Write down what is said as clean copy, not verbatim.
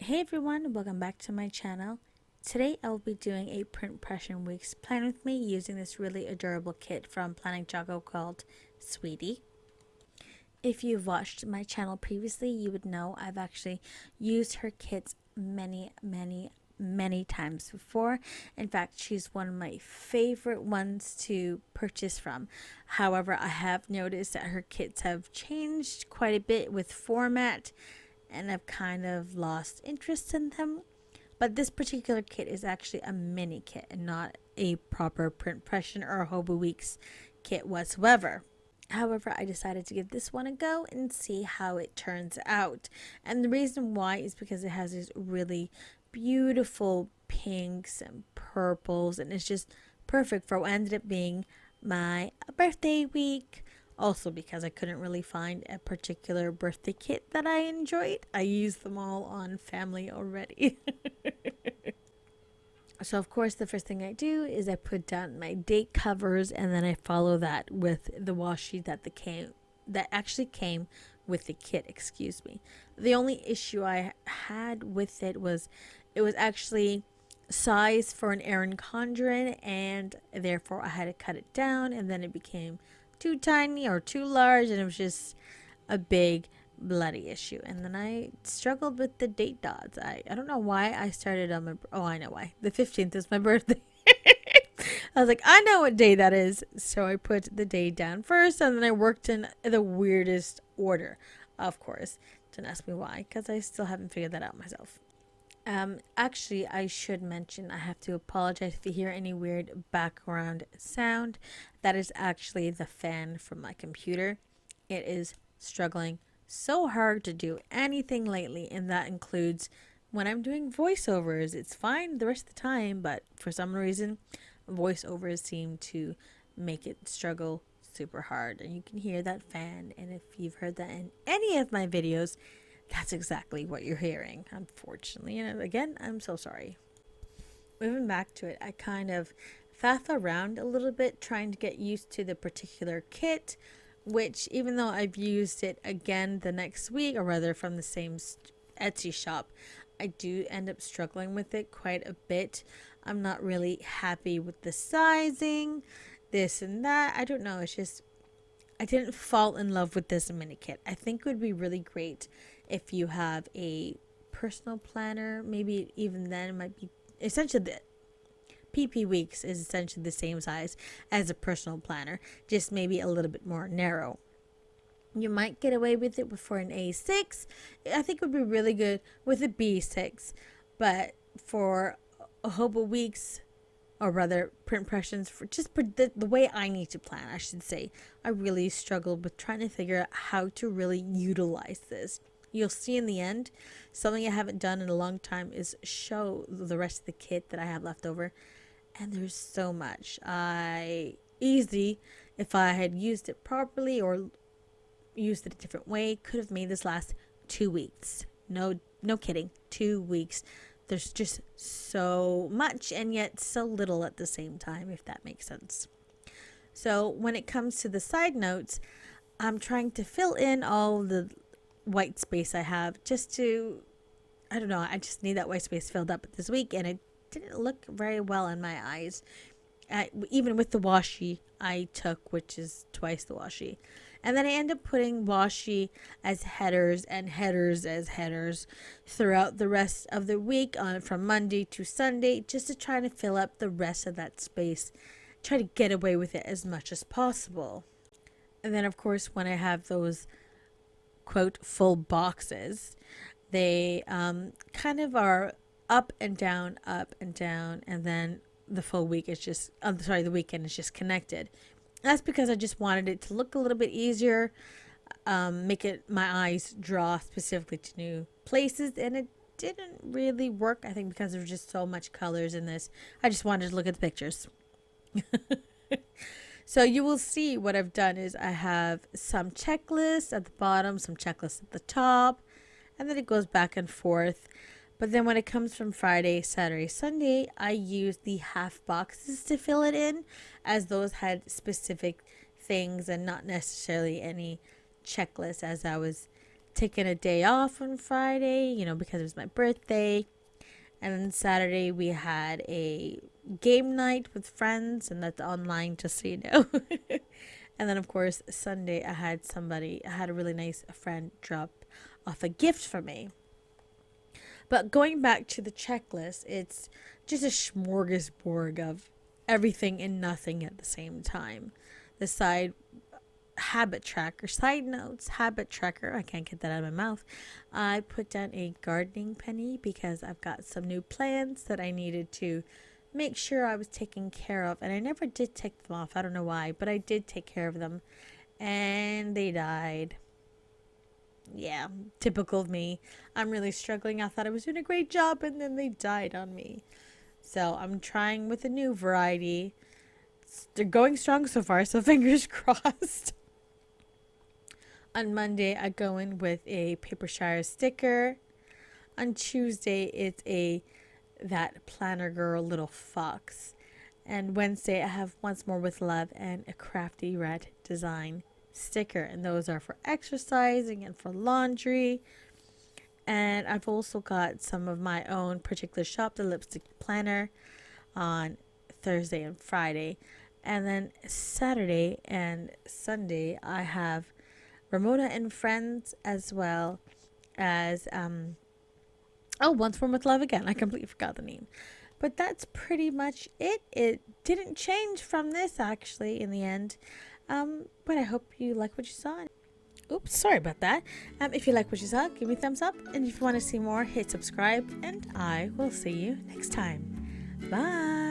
Hey everyone, welcome back to my channel. Today I will be doing a print impression weeks plan with me using this really adorable kit from Planning Choco called Sweetie. If you've watched my channel previously, you would know I've actually used her kits many times before. In fact, she's one of my favorite ones to purchase from. However, I have noticed that her kits have changed quite a bit with format, and I've kind of lost interest in them. But this particular kit is actually a mini kit and not a proper print impression or Hobo Weeks kit whatsoever. However, I decided to give this one a go and see how it turns out. And the reason why is because it has these really beautiful pinks and purples, and it's just perfect for what ended up being my birthday week. Also, because I couldn't really find a particular birthday kit that I enjoyed. I used them all on family already. So, of course, the first thing I do is I put down my date covers, and then I follow that with the washi that actually came with the kit, excuse me. The only issue I had with it was actually size for an Erin Condren, and therefore I had to cut it down, and then it became too tiny or too large, and it was just a big bloody issue. And then I struggled with the date dots. I don't know why I started on I know why. The 15th is my birthday. I was like, I know what day that is, so I put the day down first, and then I worked in the weirdest order, of course. Don't ask me why, because I still haven't figured that out myself. Actually, I should mention, I have to apologize if you hear any weird background sound. That is actually the fan from my computer. It is struggling so hard to do anything lately, and that includes when I'm doing voiceovers. It's fine the rest of the time, but for some reason, voiceovers seem to make it struggle super hard. And you can hear that fan, and if you've heard that in any of my videos, that's exactly what you're hearing, unfortunately. And again, I'm so sorry. Moving back to it, I kind of faff around a little bit trying to get used to the particular kit, which even though I've used it again the next week, or rather from the same Etsy shop, I do end up struggling with it quite a bit. I'm not really happy with the sizing, this and that. I don't know. It's just, I didn't fall in love with this mini kit. I think it would be really great if you have a personal planner. Maybe even then it might be essentially the PP Weeks is essentially the same size as a personal planner, just maybe a little bit more narrow. You might get away with it for an A6. I think it would be really good with a B6, but for a Hobo Weeks, or rather print impressions, for just the way I need to plan, I should say, I really struggled with trying to figure out how to really utilize this. You'll see in the end, something I haven't done in a long time is show the rest of the kit that I have left over, and there's so much. If I had used it properly or used it a different way, could have made this last 2 weeks. No kidding, 2 weeks. There's just so much and yet so little at the same time, if that makes sense. So when it comes to the side notes, I'm trying to fill in all the white space I have just to, I don't know, I just need that white space filled up this week, and it didn't look very well in my eyes. Even with the washi I took, which is twice the washi. And then I end up putting washi as headers and headers as headers throughout the rest of the week, from Monday to Sunday, just to try to fill up the rest of that space. Try to get away with it as much as possible. And then, of course, when I have those, quote, full boxes, they kind of are up and down, and then the full week is just, the weekend is just connected. That's because I just wanted it to look a little bit easier, make it my eyes draw specifically to new places, and it didn't really work. I think because there's just so much colors in this, I just wanted to look at the pictures. So you will see what I've done is I have some checklists at the bottom, some checklists at the top, and then it goes back and forth. But then when it comes from Friday, Saturday, Sunday, I use the half boxes to fill it in, as those had specific things and not necessarily any checklist, as I was taking a day off on Friday, you know, because it was my birthday. And then Saturday we had a game night with friends, and that's online, just so you know. And then of course Sunday I had a really nice friend drop off a gift for me. But going back to the checklist, it's just a smorgasbord of everything and nothing at the same time. The side notes, habit tracker, I can't get that out of my mouth. I put down a gardening penny because I've got some new plants that I needed to make sure I was taking care of, and I never did take them off. I don't know why, but I did take care of them, and they died. Yeah, typical of me. I'm really struggling. I thought I was doing a great job, and then they died on me. So I'm trying with a new variety. They're going strong so far, so fingers crossed. On Monday, I go in with a Papershire sticker. On Tuesday, it's that Planner Girl Little Fox. And Wednesday, I have Once More with Love and a Crafty Rat Design sticker. And those are for exercising and for laundry. And I've also got some of my own particular shop, the Lipstick Planner, on Thursday and Friday. And then Saturday and Sunday, I have Ramona and Friends, as well as Once More with Love again. I completely forgot the name. But that's pretty much it. It didn't change from this, actually, in the end. But I hope you like what you saw. Oops, sorry about that. If you like what you saw, give me a thumbs up. And if you want to see more, hit subscribe. And I will see you next time. Bye.